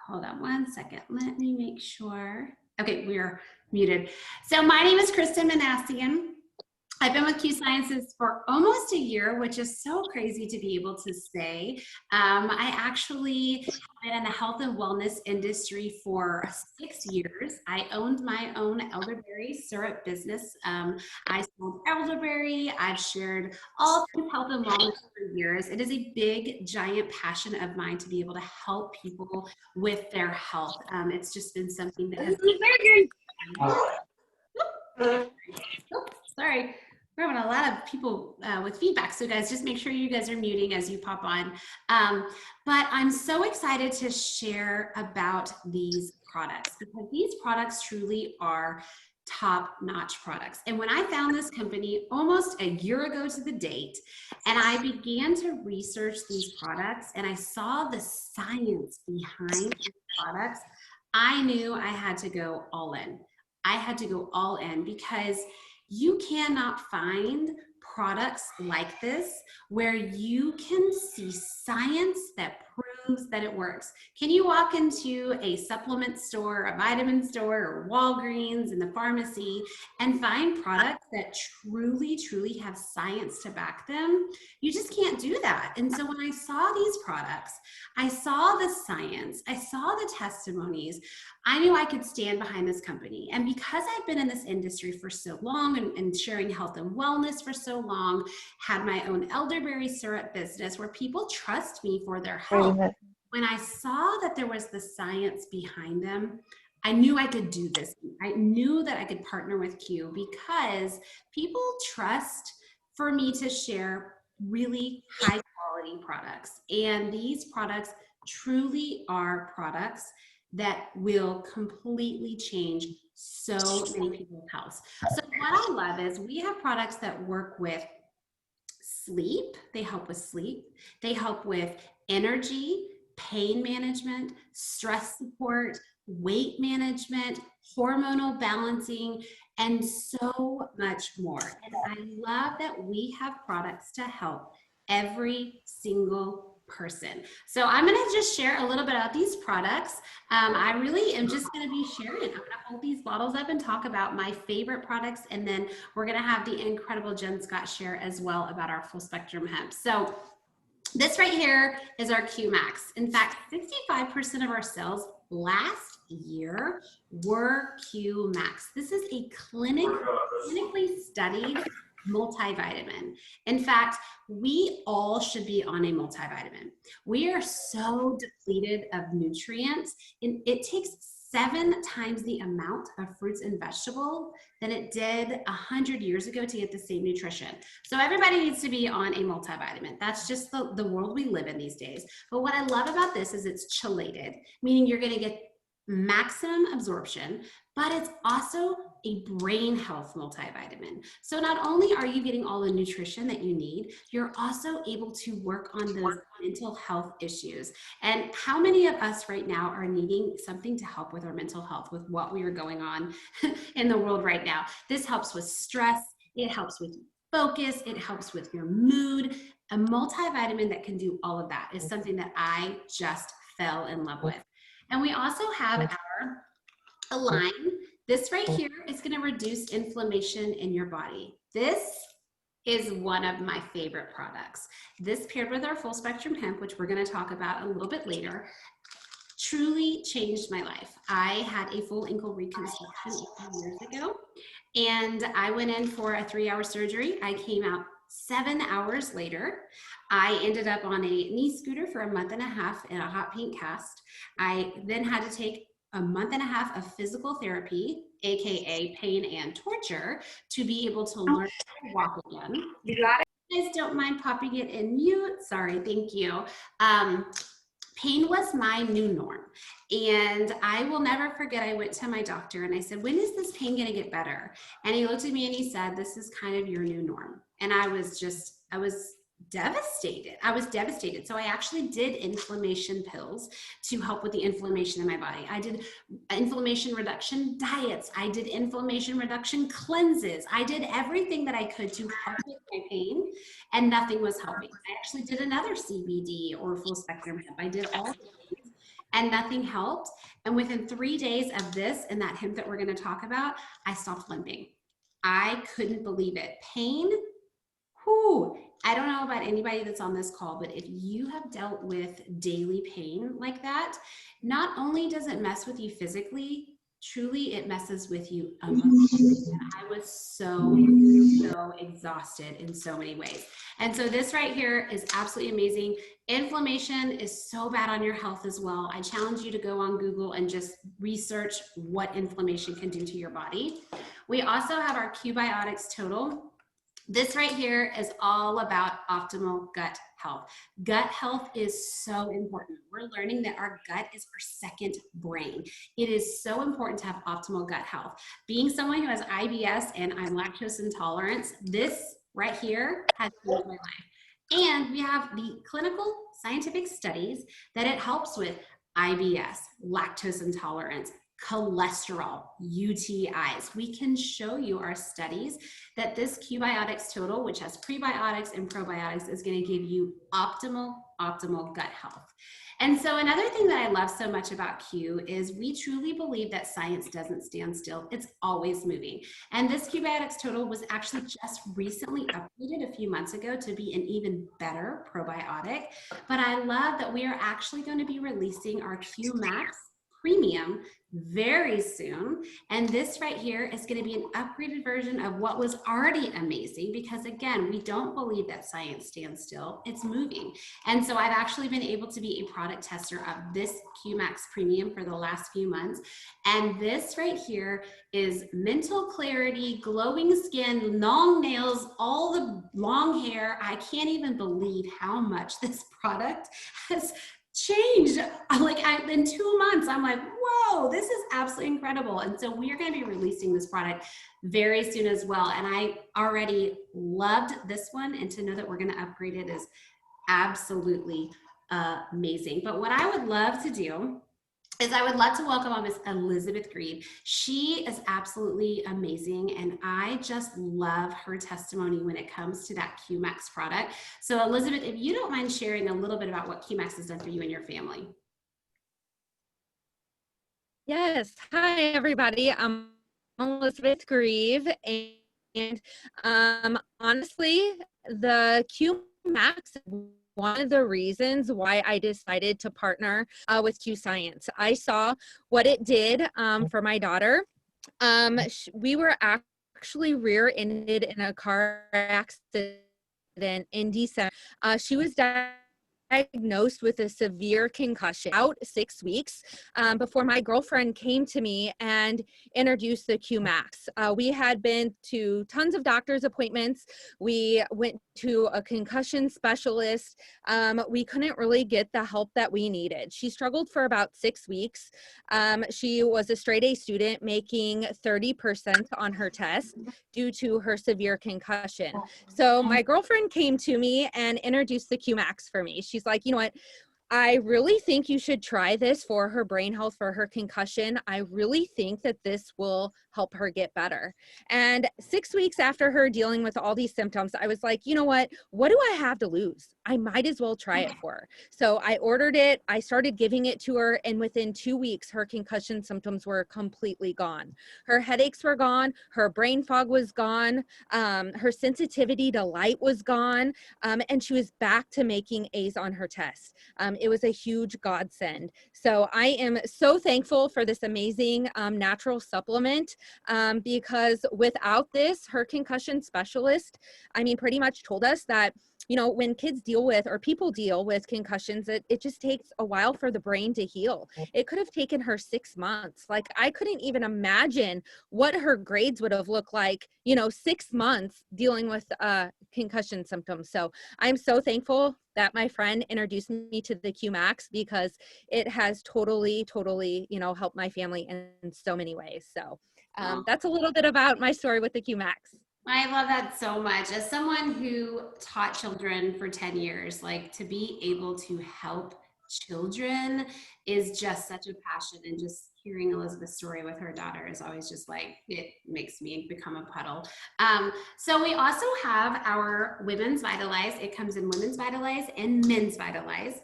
hold on one second. Let me make sure. Okay, we're muted. So my name is Kristen Manassian. I've been with Q Sciences for almost a year, which is so crazy to be able to say. I actually have been in the health and wellness industry for 6 years. I owned my own elderberry syrup business. I sold elderberry. I've shared all things health and wellness for years. It is a big, giant passion of mine to be able to help people with their health. It's just been something that has sorry. We're having a lot of people with feedback. So guys, just make sure you guys are muting as you pop on. But I'm so excited to share about these products because these products truly are top-notch products. And when I found this company almost a year ago to the date, and I began to research these products and I saw the science behind these products, I knew I had to go all in. I had to go all in because you cannot find products like this where you can see science that proves that it works. Can you walk into a supplement store, a vitamin store, or Walgreens in the pharmacy and find products that truly, truly have science to back them? You just can't do that. And so when I saw these products, I saw the science, I saw the testimonies, I knew I could stand behind this company. And because I've been in this industry for so long and sharing health and wellness for so long, had my own elderberry syrup business where people trust me for their health. When I saw that there was the science behind them, I knew I could do this. I knew that I could partner with Q because people trust for me to share really high quality products. And these products truly are products that will completely change so many people's health. So what I love is we have products that work with sleep. They help with sleep. They help with energy, pain management, stress support, weight management, hormonal balancing, and so much more. And I love that we have products to help every single person. So I'm going to just share a little bit about these products. I really am just going to be sharing. I'm going to hold these bottles up and talk about my favorite products, and then we're going to have the incredible Jen Scott share as well about our full spectrum hemp. So this right here is our Q Max. In fact, 65% of our sales last year were Q Max. This is a clinically studied multivitamin. In fact, we all should be on a multivitamin. We are so depleted of nutrients, and it takes 7 times the amount of fruits and vegetables than it did 100 years ago to get the same nutrition. So everybody needs to be on a multivitamin. That's just the world we live in these days. But what I love about this is it's chelated, meaning you're going to get maximum absorption, but it's also a brain health multivitamin. So not only are you getting all the nutrition that you need, you're also able to work on those mental health issues. And how many of us right now are needing something to help with our mental health, with what we are going on in the world right now? This helps with stress. It helps with focus. It helps with your mood. A multivitamin that can do all of that is something that I just fell in love with. And we also have our Align. This right here is going to reduce inflammation in your body. This is one of my favorite products. This paired with our full spectrum hemp, which we're going to talk about a little bit later, truly changed my life. I had a full ankle reconstruction a few years ago, and I went in for a 3-hour surgery. I came out 7 hours later. I ended up on a knee scooter for a month and a half in a hot paint cast. I then had to take a month and a half of physical therapy, AKA pain and torture, to be able to learn how to walk again. You got it? You guys don't mind popping it in mute? Sorry, thank you. Pain was my new norm. And I will never forget, I went to my doctor and I said, when is this pain gonna get better? And he looked at me and he said, this is kind of your new norm. And I was devastated. I was devastated. So I actually did inflammation pills to help with the inflammation in my body. I did inflammation reduction diets. I did inflammation reduction cleanses. I did everything that I could to help with my pain, and nothing was helping. I actually did another CBD or full spectrum hemp. I did all of these. and nothing helped. And within 3 days of this and that hemp that we're going to talk about, I stopped limping. I couldn't believe it. Pain, whew, I don't know about anybody that's on this call, but if you have dealt with daily pain like that, not only does it mess with you physically, truly it messes with you emotionally. I was so exhausted in so many ways. And so this right here is absolutely amazing. Inflammation is so bad on your health as well. I challenge you to go on Google and just research what inflammation can do to your body. We also have our Q-Biotics Total. This right here is all about optimal gut health. Gut health is so important. We're learning that our gut is our second brain. It is so important to have optimal gut health. Being someone who has IBS and I'm lactose intolerant, this right here has changed my life. And we have the clinical scientific studies that it helps with IBS, lactose intolerance, cholesterol, UTIs. We can show you our studies that this Q-Biotics Total, which has prebiotics and probiotics, is going to give you optimal gut health. And so another thing that I love so much about Q is we truly believe that science doesn't stand still. It's always moving. And this Q-Biotics Total was actually just recently updated a few months ago to be an even better probiotic. But I love that we are actually going to be releasing our Q Max Premium very soon. And this right here is going to be an upgraded version of what was already amazing, because again, we don't believe that science stands still, it's moving. And so I've actually been able to be a product tester of this QMax Premium for the last few months. And this right here is mental clarity, glowing skin, long nails, all the long hair. I can't even believe how much this product has changed. In 2 months, I'm like, whoa, this is absolutely incredible. And so we are going to be releasing this product very soon as well. And I already loved this one, and to know that we're going to upgrade it is absolutely amazing. But what I would love to do is I would love to welcome on Miss Elizabeth Grieve. She is absolutely amazing, and I just love her testimony when it comes to that QMax product. So Elizabeth, if you don't mind sharing a little bit about what QMax has done for you and your family. Yes. Hi, everybody. I'm Elizabeth Grieve, and honestly, the QMax, one of the reasons why I decided to partner with Q Science. I saw what it did for my daughter. We were actually rear-ended in a car accident in December. She was diagnosed with a severe concussion out 6 weeks before my girlfriend came to me and introduced the QMax. We had been to tons of doctor's appointments. We went to a concussion specialist. We couldn't really get the help that we needed. She struggled for about 6 weeks. She was a straight A student, making 30% on her test due to her severe concussion. So my girlfriend came to me and introduced the QMax for me. She's like, you know what? I really think you should try this for her brain health, for her concussion. I really think that this will help her get better. And 6 weeks after her dealing with all these symptoms, I was like, you know what do I have to lose? I might as well try it for her. So I ordered it. I started giving it to her. And within 2 weeks, her concussion symptoms were completely gone. Her headaches were gone. Her brain fog was gone. Her sensitivity to light was gone. And she was back to making A's on her test. It was a huge godsend. So I am so thankful for this amazing natural supplement because without this, her concussion specialist, pretty much told us that, when kids deal with, or people deal with concussions, it just takes a while for the brain to heal. It could have taken her 6 months. Like, I couldn't even imagine what her grades would have looked like, 6 months dealing with concussion symptoms. So I'm so thankful that my friend introduced me to the QMax, because it has totally, helped my family in so many ways. So that's a little bit about my story with the QMax. I love that so much. As someone who taught children for 10 years, to be able to help children is just such a passion. And just hearing Elizabeth's story with her daughter is always just it makes me become a puddle. So we also have our Women's Vitalize. It comes in Women's Vitalize and Men's Vitalize.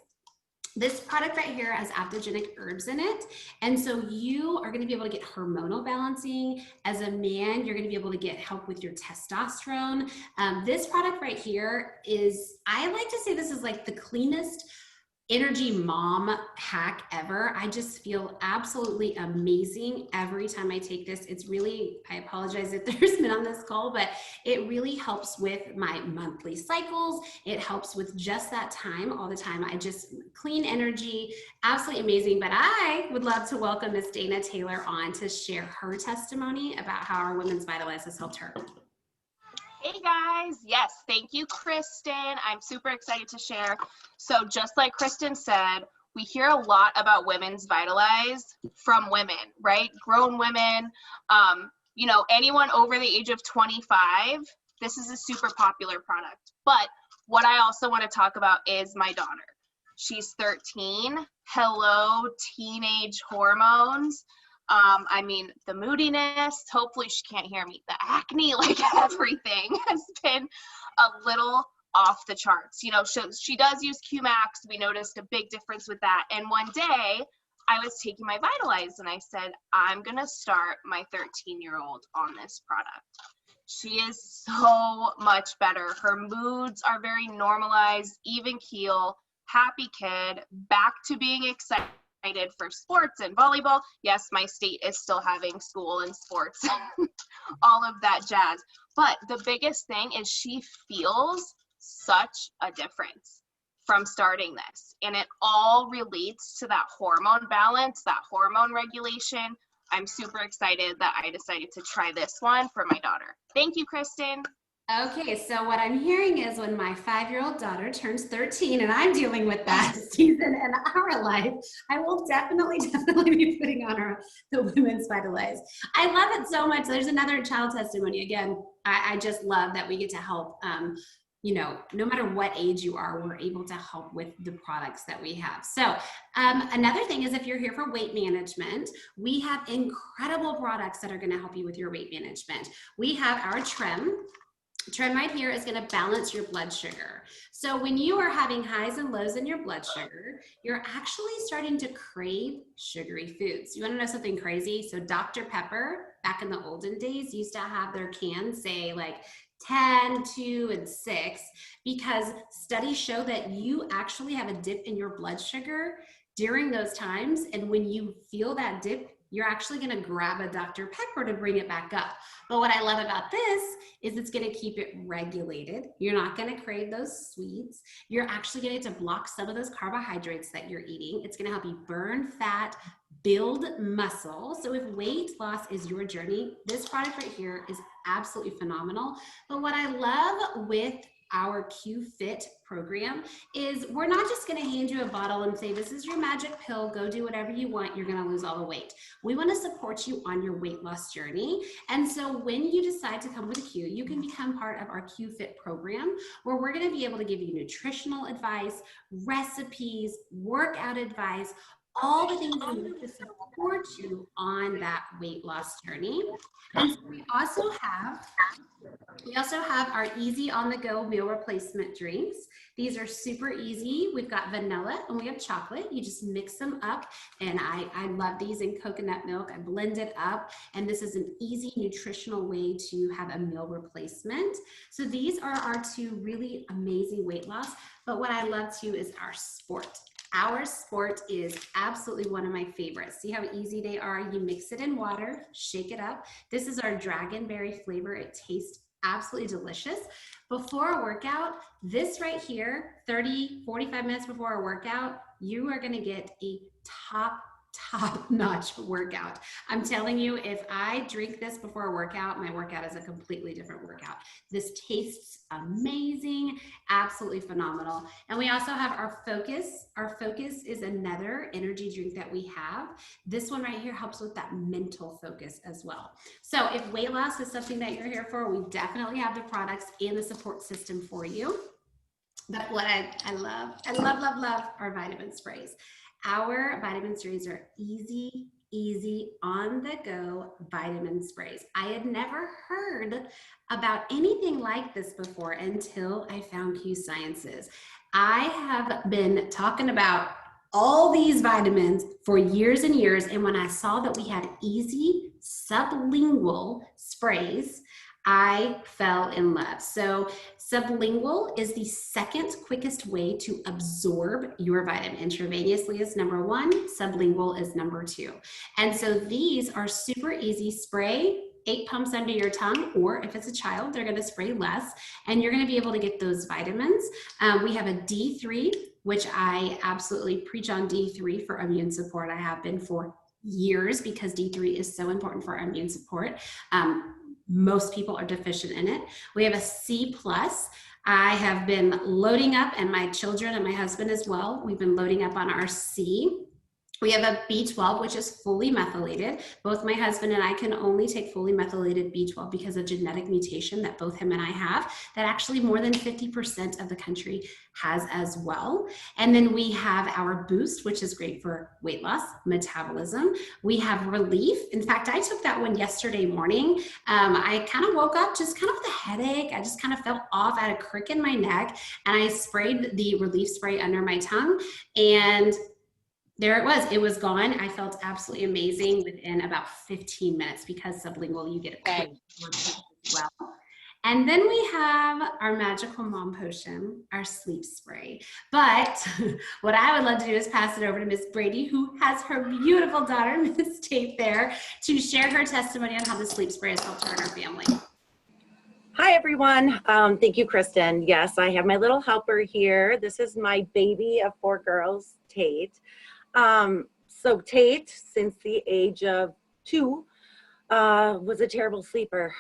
This product right here has adaptogenic herbs in it. And so you are going to be able to get hormonal balancing. As a man, you're going to be able to get help with your testosterone. This product right here is, I like to say this is like the cleanest energy mom hack ever. I just feel absolutely amazing every time I take this. It's really, I apologize if there's been on this call, but it really helps with my monthly cycles. It helps with just that time all the time. I just clean energy, absolutely amazing. But I would love to welcome Miss Dana Taylor on to share her testimony about how our Women's Vitalize has helped her. Hey guys, yes, thank you, Kristen. I'm super excited to share. So just like Kristen said, we hear a lot about Women's Vitalize from women, right? Grown women, you know, anyone over the age of 25, this is a super popular product. But what I also want to talk about is my daughter. She's 13. Hello, teenage hormones. I mean, the moodiness, hopefully she can't hear me, the acne, like everything has been a little off the charts. You know, she does use Q-Max. We noticed a big difference with that. And one day I was taking my Vitalize and I said, I'm going to start my 13-year-old on this product. She is so much better. Her moods are very normalized, even keel, happy kid, back to being excited for sports and volleyball. Yes, my state is still having school and sports, all of that jazz. But the biggest thing is she feels such a difference from starting this. And it all relates to that hormone balance, that hormone regulation. I'm super excited that I decided to try this one for my daughter. Thank you, Kristen. Okay, so what I'm hearing is when my 5-year-old daughter turns 13 and I'm dealing with that season in our life, I will definitely be putting on the Women's Vitalize. I love it so much. There's another child testimony. Again, I just love that we get to help, you know, no matter what age you are, we're able to help with the products that we have. So another thing is if you're here for weight management, we have incredible products that are going to help you with your weight management. We have our Trim right here is going to balance your blood sugar. So when you are having highs and lows in your blood sugar, you're actually starting to crave sugary foods. You want to know something crazy? So Dr. Pepper, back in the olden days, used to have their cans say like 10, 2, and 6, because studies show that you actually have a dip in your blood sugar during those times. And when you feel that dip, you're actually going to grab a Dr. Pepper to bring it back up. But what I love about this is it's going to keep it regulated. You're not going to crave those sweets. You're actually going to block some of those carbohydrates that you're eating. It's going to help you burn fat, build muscle. So if weight loss is your journey, this product right here is absolutely phenomenal. But what I love with our Q-Fit program is we're not just going to hand you a bottle and say, this is your magic pill, go do whatever you want, you're going to lose all the weight. We want to support you on your weight loss journey. And so when you decide to come with Q, you can become part of our Q-Fit program, where we're going to be able to give you nutritional advice, recipes, workout advice, all the things you need to support you on that weight loss journey. And so we also have our easy on the go meal replacement drinks. These are super easy. We've got vanilla and we have chocolate. You just mix them up. And I love these in coconut milk. I blend it up. And this is an easy nutritional way to have a meal replacement. So these are our two really amazing weight loss. But what I love too is our Sport. Our Sport is absolutely one of my favorites. See how easy they are? You mix it in water, shake it up. This is our dragonberry flavor. It tastes absolutely delicious. Before a workout, this right here, 30, 45 minutes before a workout, you are going to get a top-notch workout. I'm telling you, if I drink this before a workout, my workout is a completely different workout. This tastes amazing, absolutely phenomenal. And we also have our Focus. Our Focus is another energy drink that we have. This one right here helps with that mental focus as well. So if weight loss is something that you're here for, we definitely have the products and the support system for you. But what I love are vitamin sprays. Our vitamin sprays are easy on the go vitamin sprays. I had never heard about anything like this before until I found Q Sciences. I have been talking about all these vitamins for years and years. And when I saw that we had easy sublingual sprays, I fell in love. So sublingual is the second quickest way to absorb your vitamin. Intravenously is number 1, sublingual is number 2. And so these are super easy. Spray 8 pumps under your tongue, or if it's a child, they're gonna spray less, and you're gonna be able to get those vitamins. We have a D3, which I absolutely preach on D3 for immune support. I have been for years because D3 is so important for our immune support. Most people are deficient in it. We have a C+. I have been loading up, and my children and my husband as well, we've been loading up on our C. We have a B12, which is fully methylated. Both my husband and I can only take fully methylated B12 because of genetic mutation that both him and I have, that actually more than 50% of the country has as well. And then we have our Boost, which is great for weight loss, metabolism. We have Relief. In fact, I took that one yesterday morning. I kind of woke up just kind of with a headache. I just kind of felt off. I had a crick in my neck, and I sprayed the Relief spray under my tongue, and there it was gone. I felt absolutely amazing within about 15 minutes because sublingual, you get a quick as well. And then we have our magical mom potion, our sleep spray. But what I would love to do is pass it over to Miss Brady, who has her beautiful daughter, Miss Tate, there to share her testimony on how the sleep spray has helped her and her family. Hi, everyone. Thank you, Kristen. Yes, I have my little helper here. This is my baby of 4 girls, Tate. So Tate, since the age of 2, was a terrible sleeper.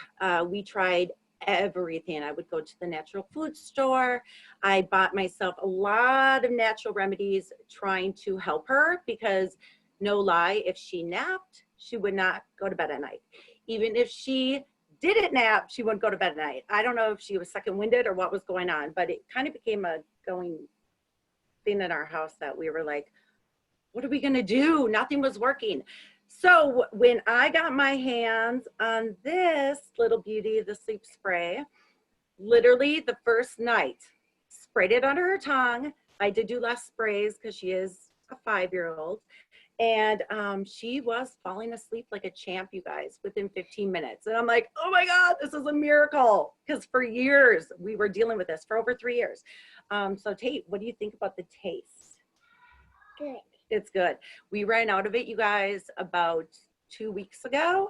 We tried everything. I would go to the natural food store. I bought myself a lot of natural remedies trying to help her, because no lie, if she napped, she would not go to bed at night. Even if she didn't nap, she wouldn't go to bed at night. I don't know if she was second-winded or what was going on, but it kind of became a going thing in our house that we were like, what are we gonna do? Nothing was working. So when I got my hands on this little beauty, the sleep spray, literally the first night, sprayed it under her tongue. I did do less sprays because she is a 5-year-old. And she was falling asleep like a champ, you guys, within 15 minutes. And I'm like, oh my God, this is a miracle. Because for years, we were dealing with this for over 3 years. So Tate, what do you think about the taste? Good. It's good. We ran out of it, you guys, about 2 weeks ago.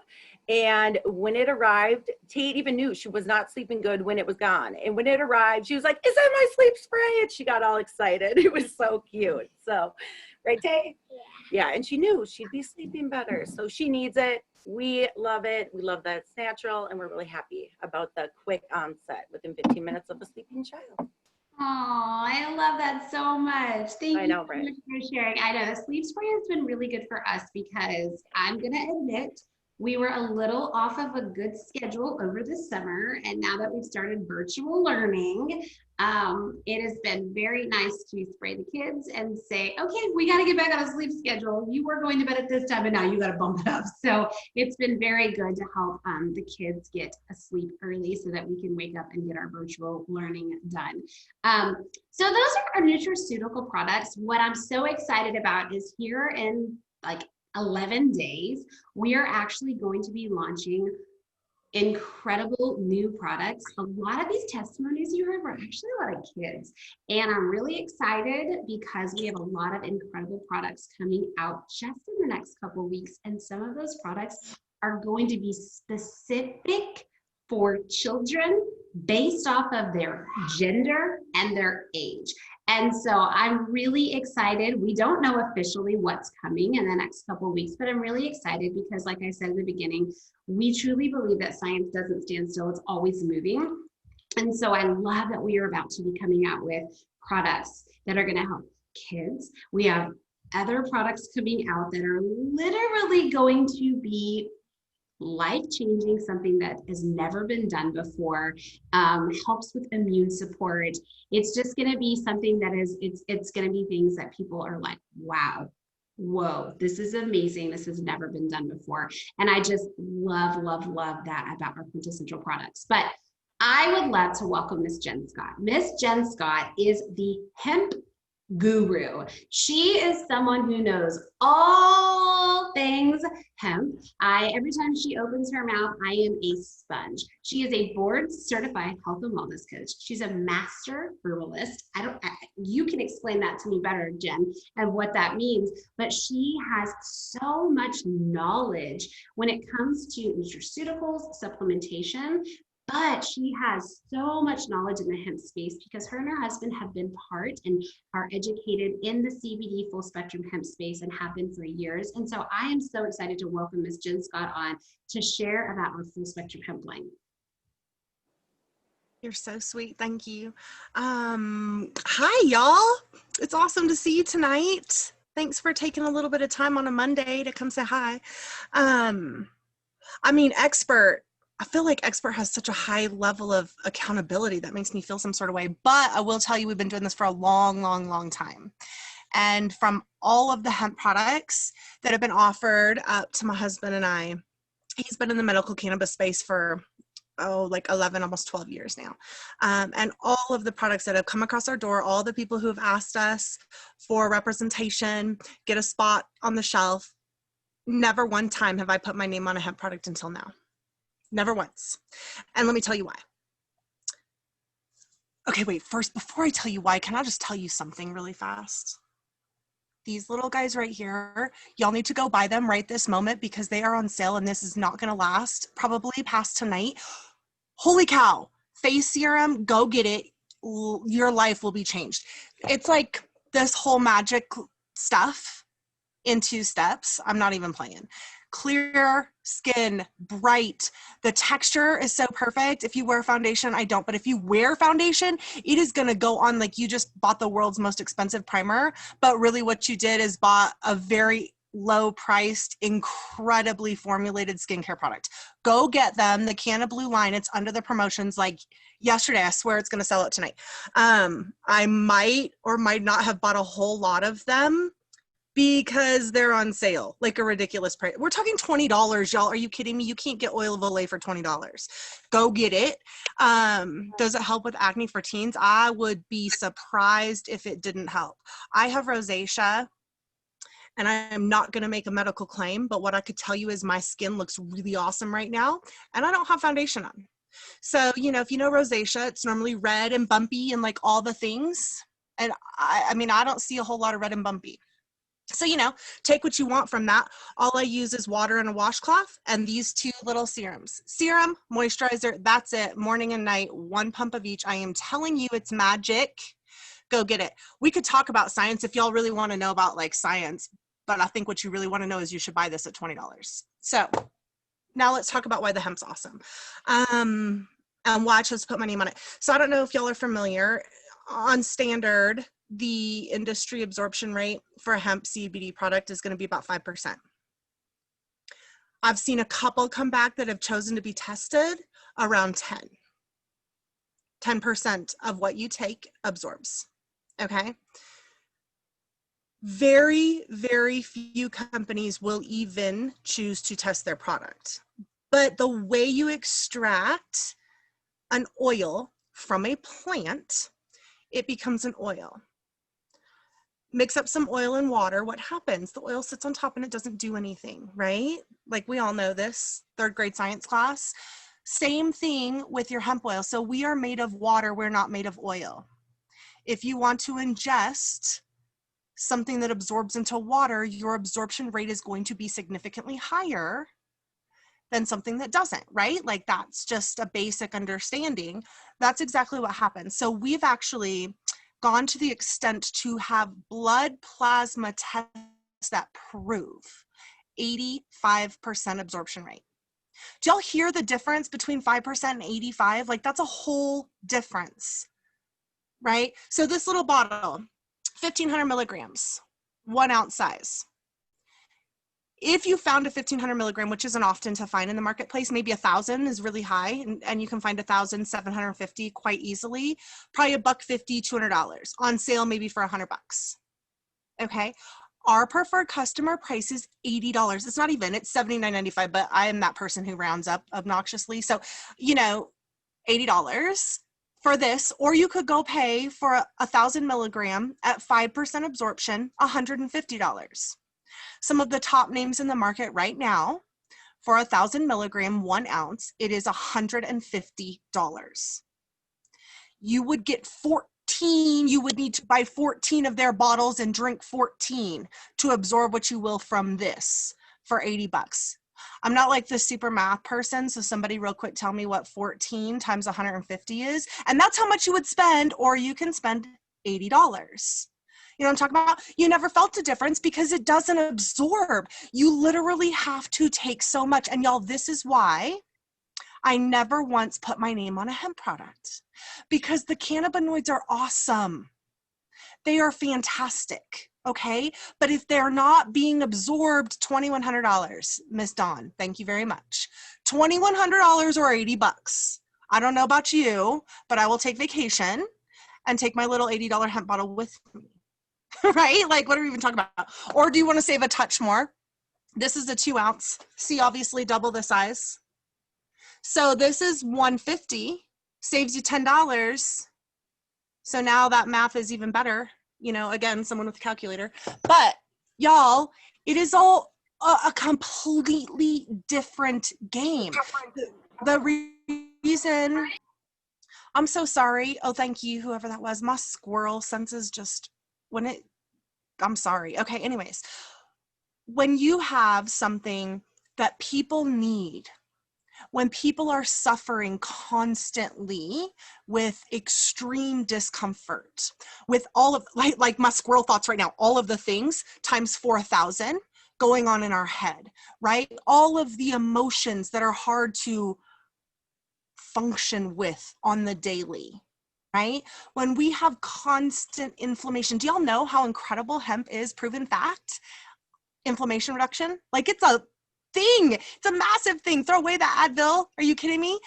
And when it arrived, Tate even knew she was not sleeping good when it was gone. And when it arrived, she was like, is that my sleep spray? And she got all excited. It was so cute. So, right, Tate? Yeah, and she knew she'd be sleeping better. So she needs it. We love it. We love that it's natural. And we're really happy about the quick onset within 15 minutes of a sleeping child. Oh, I love that so much. Thank you know, so right? much for sharing. I know the sleep spray has been really good for us because I'm going to admit we were a little off of a good schedule over the summer. And now that we've started virtual learning, it has been very nice to spray the kids and say, okay, we got to get back on a sleep schedule. You were going to bed at this time and now you got to bump it up. So it's been very good to help the kids get asleep early so that we can wake up and get our virtual learning done. So those are our nutraceutical products. What I'm so excited about is here in like 11 days, we are actually going to be launching incredible new products. A lot of these testimonies you heard were actually a lot of kids. And I'm really excited because we have a lot of incredible products coming out just in the next couple of weeks. And some of those products are going to be specific for children based off of their gender and their age. And so I'm really excited. We don't know officially what's coming in the next couple of weeks, but I'm really excited because, like I said in the beginning, we truly believe that science doesn't stand still. It's always moving. And so I love that we are about to be coming out with products that are going to help kids. We have other products coming out that are literally going to be life-changing, something that has never been done before, helps with immune support. It's just going to be something that is, it's going to be things that people are like, wow, whoa, this is amazing. This has never been done before. And I just love, love, love that about our quintessential products. But I would love to welcome Miss Jen Scott. Miss Jen Scott is the Hemp guru. She is someone who knows all things hemp. Every time she opens her mouth, I am a sponge. She is a board certified health and wellness coach. She's a master herbalist. You can explain that to me better, Jen, and what that means. But she has so much knowledge when it comes to nutraceuticals, supplementation. But she has so much knowledge in the hemp space because her and her husband have been part and are educated in the CBD full spectrum hemp space and have been for years. And so I am so excited to welcome Ms. Jen Scott on to share about our full spectrum hemp line. You're so sweet. Thank you. Hi, y'all. It's awesome to see you tonight. Thanks for taking a little bit of time on a Monday to come say hi. Expert. I feel like Expert has such a high level of accountability that makes me feel some sort of way. But I will tell you, we've been doing this for a long, long, long time. And from all of the hemp products that have been offered up to my husband and I, he's been in the medical cannabis space for, like 11, almost 12 years now. And all of the products that have come across our door, all the people who have asked us for representation, get a spot on the shelf, never one time have I put my name on a hemp product until now. Never once. And let me tell you why. Okay, wait, first, before I tell you why, can I just tell you something really fast? These little guys right here, y'all need to go buy them right this moment because they are on sale and this is not gonna last, probably past tonight. Holy cow, face serum, go get it. Your life will be changed. It's like this whole magic stuff in 2 steps. I'm not even playing. Clear skin, bright. The texture is so perfect. If you wear foundation, I don't, but if you wear foundation, it is going to go on like you just bought the world's most expensive primer, but really what you did is bought a very low priced, incredibly formulated skincare product. Go get them. The Canna Blue line, it's under the promotions like yesterday. I swear it's going to sell out tonight. I might or might not have bought a whole lot of them because they're on sale, like a ridiculous price. We're talking $20, y'all. Are you kidding me? You can't get oil of Olay for $20. Go get it. Does it help with acne for teens? I would be surprised if it didn't help. I have rosacea, and I am not going to make a medical claim, but what I could tell you is my skin looks really awesome right now, and I don't have foundation on. So, if you know rosacea, it's normally red and bumpy and like all the things. And I don't see a whole lot of red and bumpy. So, take what you want from that. All I use is water and a washcloth and these 2 little serums. Serum, moisturizer, that's it. Morning and night, 1 pump of each. I am telling you, it's magic. Go get it. We could talk about science if y'all really want to know about like science, but I think what you really want to know is you should buy this at $20. So now let's talk about why the hemp's awesome. And why I chose to put my name on it. So I don't know if y'all are familiar. On standard, the industry absorption rate for a hemp CBD product is going to be about 5%. I've seen a couple come back that have chosen to be tested around 10. 10% of what you take absorbs, okay? Very, very few companies will even choose to test their product. But the way you extract an oil from a plant, it becomes an oil. Mix up some oil and water. What happens? The oil sits on top and it doesn't do anything, right? Like we all know this, 3rd grade science class. Same thing with your hemp oil. So we are made of water. We're not made of oil. If you want to ingest something that absorbs into water, your absorption rate is going to be significantly higher than something that doesn't, right? Like that's just a basic understanding. That's exactly what happens. So we've actually gone to the extent to have blood plasma tests that prove 85% absorption rate. Do y'all hear the difference between 5% and 85? Like that's a whole difference, right? So this little bottle, 1,500 milligrams, 1 ounce size. If you found a 1,500 milligram, which isn't often to find in the marketplace, maybe 1,000 is really high, and you can find 1,750 quite easily. Probably $150, $200 on sale, maybe for $100. Okay, our preferred customer price is $80. It's not even; it's $79.95. But I am that person who rounds up obnoxiously, so $80 for this, or you could go pay for a 1,000 milligram at 5% absorption, $150. Some of the top names in the market right now for 1,000 milligram, 1 ounce, it is $150. You would get 14, you would need to buy 14 of their bottles and drink 14 to absorb what you will from this for 80 bucks. I'm not like the super math person, so somebody real quick tell me what 14 times 150 is. And that's how much you would spend, or you can spend $80. You know what I'm talking about? You never felt a difference because it doesn't absorb. You literally have to take so much. And y'all, this is why I never once put my name on a hemp product, because the cannabinoids are awesome. They are fantastic. Okay. But if they're not being absorbed, $2,100, Miss Dawn, thank you very much. $2,100 or 80 bucks. I don't know about you, but I will take vacation and take my little $80 hemp bottle with me. Right? Like, what are we even talking about? Or do you want to save a touch more? This is a 2 ounce. See, obviously double the size. So this is $150, saves you $10. So now that math is even better. You know, again, someone with a calculator. But y'all, it is all a completely different game. The reason, I'm so sorry. Oh, thank you, whoever that was. My squirrel senses just, I'm sorry. Okay, anyways. When you have something that people need, when people are suffering constantly with extreme discomfort, with all of, like my squirrel thoughts right now, all of the things times 4,000 going on in our head, right? All of the emotions that are hard to function with on the daily, right? When we have constant inflammation, do y'all know how incredible hemp is? Proven fact, inflammation reduction. Like, it's a thing. It's a massive thing. Throw away the Advil. Are you kidding me?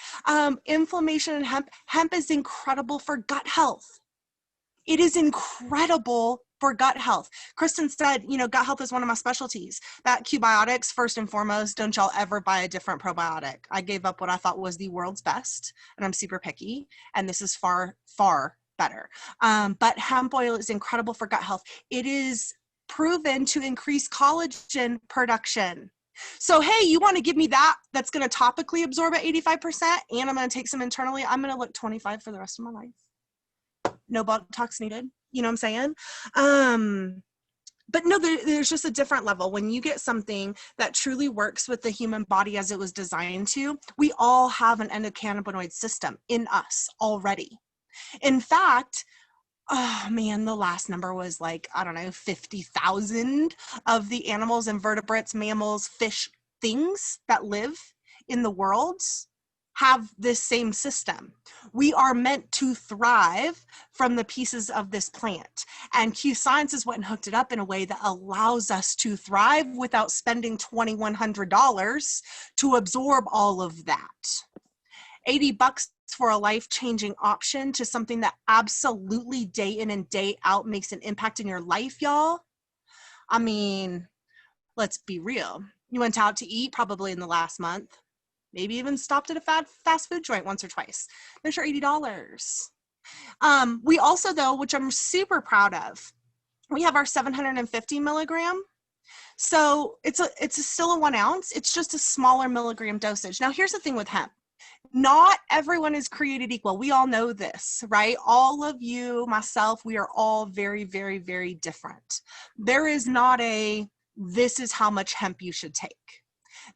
Inflammation and hemp is incredible for gut health. It is incredible for gut health. Kristen said, you know, gut health is one of my specialties. That Q-biotics, first and foremost, don't y'all ever buy a different probiotic. I gave up what I thought was the world's best, and I'm super picky, and this is far, far better. But hemp oil is incredible for gut health. It is proven to increase collagen production. So, hey, you want to give me that's going to topically absorb at 85%, and I'm going to take some internally. I'm going to look 25 for the rest of my life. No Botox needed. You know what I'm saying? But no, there's just a different level. When you get something that truly works with the human body as it was designed to, we all have an endocannabinoid system in us already. In fact, oh man, the last number was like, I don't know, 50,000 of the animals, invertebrates, mammals, fish, things that live in the world have this same system. We are meant to thrive from the pieces of this plant. And Q Sciences went and hooked it up in a way that allows us to thrive without spending $2,100 to absorb all of that. 80 bucks for a life-changing option to something that absolutely day in and day out makes an impact in your life, y'all. I mean, let's be real. You went out to eat probably in the last month, maybe even stopped at a fast food joint once or twice. There's your $80. We also, though, which I'm super proud of, we have our 750 milligram. So it's still a 1 ounce. It's just a smaller milligram dosage. Now, here's the thing with hemp. Not everyone is created equal. We all know this, right? All of you, myself, we are all very, very, very different. There is not this is how much hemp you should take.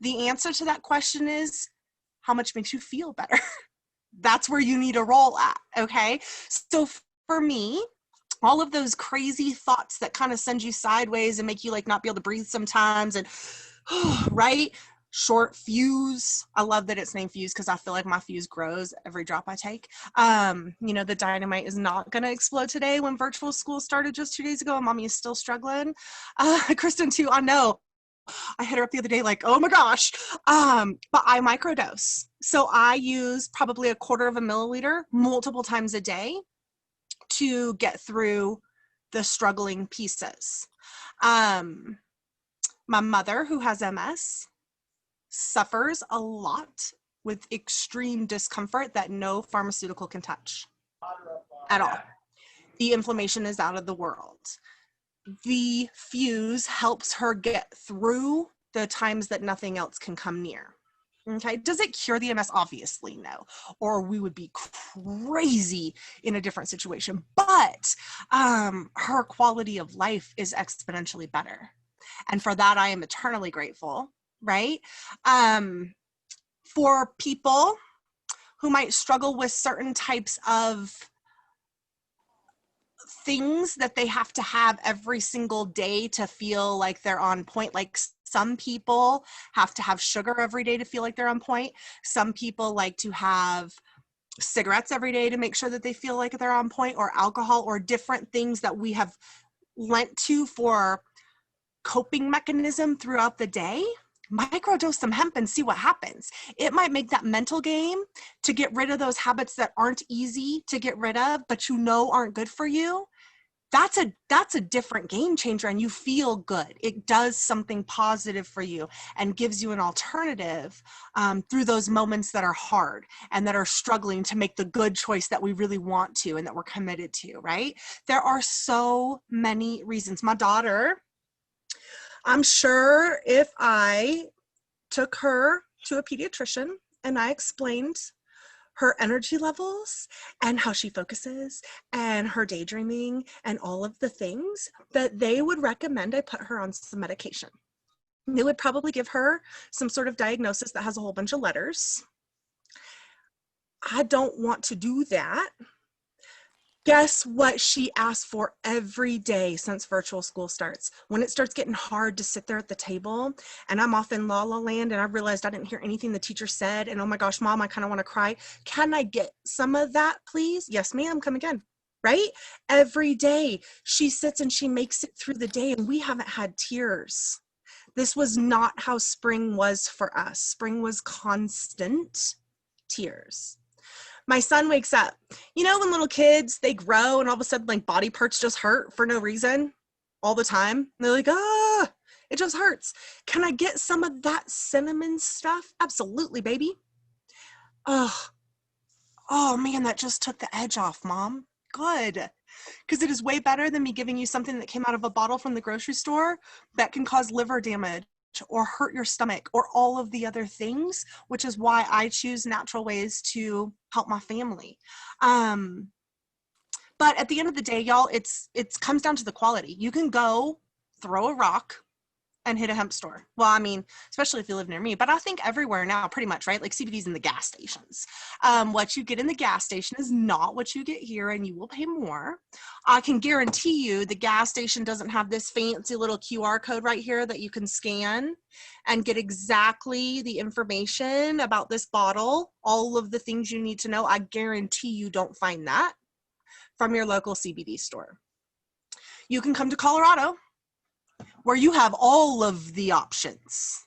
The answer to that question is, how much makes you feel better? That's where you need to roll at, okay? So for me, all of those crazy thoughts that kind of send you sideways and make you like not be able to breathe sometimes, and right? Short fuse. I love that it's named fuse because I feel like my fuse grows every drop I take. You know, the dynamite is not going to explode today when virtual school started just 2 days ago and mommy is still struggling. Kristen too, I know. I hit her up the other day like, oh my gosh. But I microdose. So I use probably 1/4 milliliter multiple times a day to get through the struggling pieces. My mother, who has MS, suffers a lot with extreme discomfort that no pharmaceutical can touch. at all. The inflammation is out of the world. The fuse helps her get through the times that nothing else can come near. Okay, does it cure the MS? Obviously no, or we would be crazy in a different situation, but her quality of life is exponentially better. And for that, I am eternally grateful, right? For people who might struggle with certain types of things that they have to have every single day to feel like they're on point. Like some people have to have sugar every day to feel like they're on point. Some people like to have cigarettes every day to make sure that they feel like they're on point, or alcohol, or different things that we have lent to for coping mechanism throughout the day. Microdose some hemp and see what happens. It might make that mental game to get rid of those habits that aren't easy to get rid of, but you know aren't good for you. That's a different game changer, and you feel good. It does something positive for you and gives you an alternative through those moments that are hard and that are struggling to make the good choice that we really want to and that we're committed to, right? There are so many reasons. My daughter, I'm sure if I took her to a pediatrician and I explained her energy levels and how she focuses and her daydreaming and all of the things, that they would recommend I put her on some medication. They would probably give her some sort of diagnosis that has a whole bunch of letters. I don't want to do that. Guess what she asks for every day since virtual school starts? When it starts getting hard to sit there at the table and I'm off in la la land and I realized I didn't hear anything the teacher said and oh my gosh, mom, I kind of want to cry. Can I get some of that, please? Yes, ma'am, come again, right? Every day she sits and she makes it through the day and we haven't had tears. This was not how spring was for us. Spring was constant tears. My son wakes up. You know when little kids, they grow and all of a sudden like body parts just hurt for no reason all the time? And they're like, ah, it just hurts. Can I get some of that cinnamon stuff? Absolutely, baby. Oh man, that just took the edge off, Mom. Good. Because it is way better than me giving you something that came out of a bottle from the grocery store that can cause liver damage or hurt your stomach or all of the other things, which is why I choose natural ways to help my family. But at the end of the day, y'all, it comes down to the quality. You can go throw a rock and hit a hemp store. Well, I mean, especially if you live near me, but I think everywhere now, pretty much, right? Like CBD's in the gas stations. What you get in the gas station is not what you get here, and you will pay more. I can guarantee you the gas station doesn't have this fancy little QR code right here that you can scan and get exactly the information about this bottle, all of the things you need to know. I guarantee you don't find that from your local CBD store. You can come to Colorado, where you have all of the options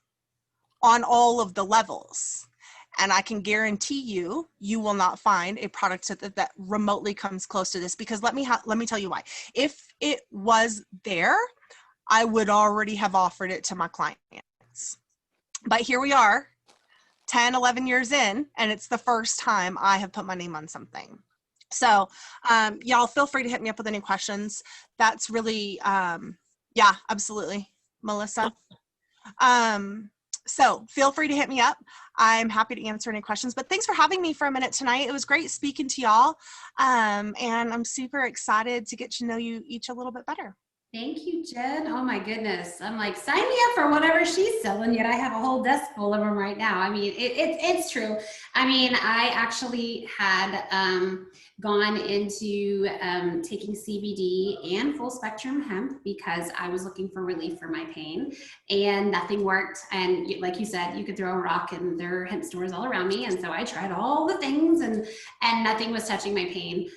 on all of the levels. And I can guarantee you, you will not find a product that remotely comes close to this, because let me tell you why. If it was there, I would already have offered it to my clients. But here we are, 10, 11 years in, and it's the first time I have put my name on something. So y'all feel free to hit me up with any questions. That's really, yeah, absolutely, Melissa. So feel free to hit me up. I'm happy to answer any questions, but thanks for having me for a minute tonight. It was great speaking to y'all. And I'm super excited to get to know you each a little bit better. Thank you, Jen. Oh my goodness. I'm like, sign me up for whatever she's selling, yet I have a whole desk full of them right now. I mean, it's true. I mean, I actually had gone into taking CBD and full spectrum hemp because I was looking for relief for my pain, and nothing worked. And like you said, you could throw a rock and there are hemp stores all around me. And so I tried all the things and nothing was touching my pain.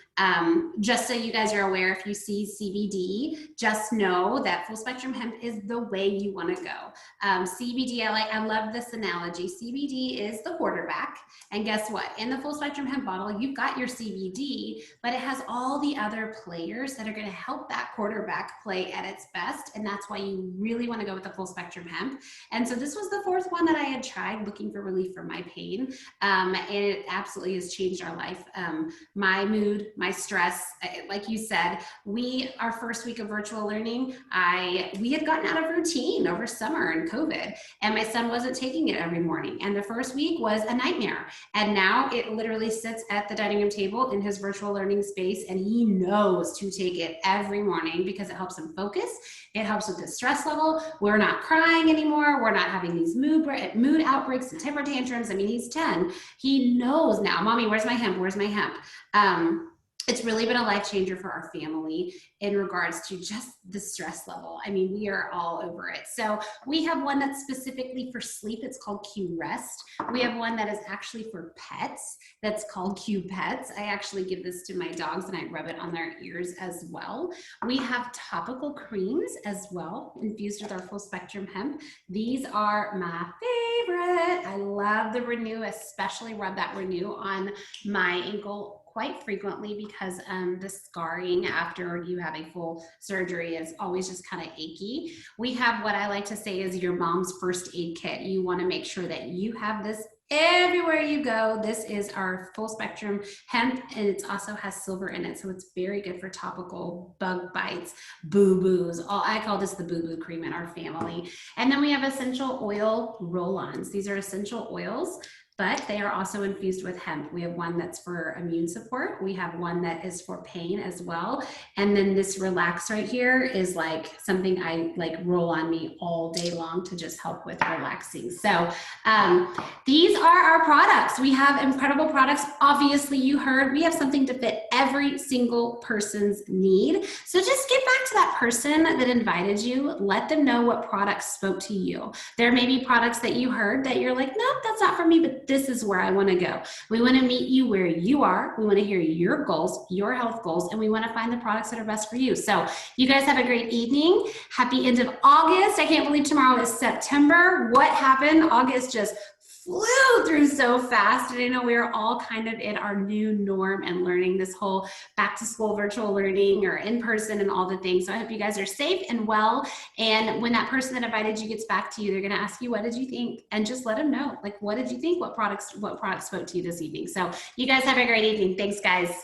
Just so you guys are aware, if you see CBD, just know that full spectrum hemp is the way you want to go. CBD, I love this analogy. CBD is the quarterback, and guess what? In the full spectrum hemp bottle, you've got your CBD, but it has all the other players that are going to help that quarterback play at its best, and that's why you really want to go with the full spectrum hemp. And so this was the fourth one that I had tried looking for relief from my pain, and it absolutely has changed our life. My mood, my my stress. Like you said, our first week of virtual learning, we had gotten out of routine over summer and COVID, and my son wasn't taking it every morning. And the first week was a nightmare. And now it literally sits at the dining room table in his virtual learning space, and he knows to take it every morning because it helps him focus. It helps with his stress level. We're not crying anymore. We're not having these mood outbreaks and temper tantrums. I mean, he's 10. He knows now, Mommy, where's my hemp? Where's my hemp? It's really been a life changer for our family in regards to just the stress level. I mean, we are all over it. So we have one that's specifically for sleep. It's called Q Rest. We have one that is actually for pets. That's called Q Pets. I actually give this to my dogs and I rub it on their ears as well. We have topical creams as well, infused with our full spectrum hemp. These are my favorite. I love the Renew, especially rub that Renew on my ankle quite frequently because the scarring after you have a full surgery is always just kind of achy. We have what I like to say is your mom's first aid kit. You want to make sure that you have this everywhere you go. This is our full spectrum hemp, and it also has silver in it, so it's very good for topical bug bites, boo-boos. I call this the boo-boo cream in our family. And then we have essential oil roll-ons. These are essential oils, but they are also infused with hemp. We have one that's for immune support. We have one that is for pain as well. And then this Relax right here is like something I like roll on me all day long to just help with relaxing. So these are our products. We have incredible products. Obviously, you heard we have something to fit every single person's need. So just get back to that person that invited you. Let them know what products spoke to you. There may be products that you heard that you're like, nope, that's not for me, but this is where I want to go. We want to meet you where you are. We want to hear your goals, your health goals, and we want to find the products that are best for you. So you guys have a great evening. Happy end of August. I can't believe tomorrow is September. What happened? August just flew through so fast. And I know we're all kind of in our new norm and learning this whole back to school virtual learning or in person and all the things. So I hope you guys are safe and well. And when that person that invited you gets back to you, they're going to ask you, what did you think? And just let them know, like, what did you think? What products spoke to you this evening? So you guys have a great evening. Thanks, guys.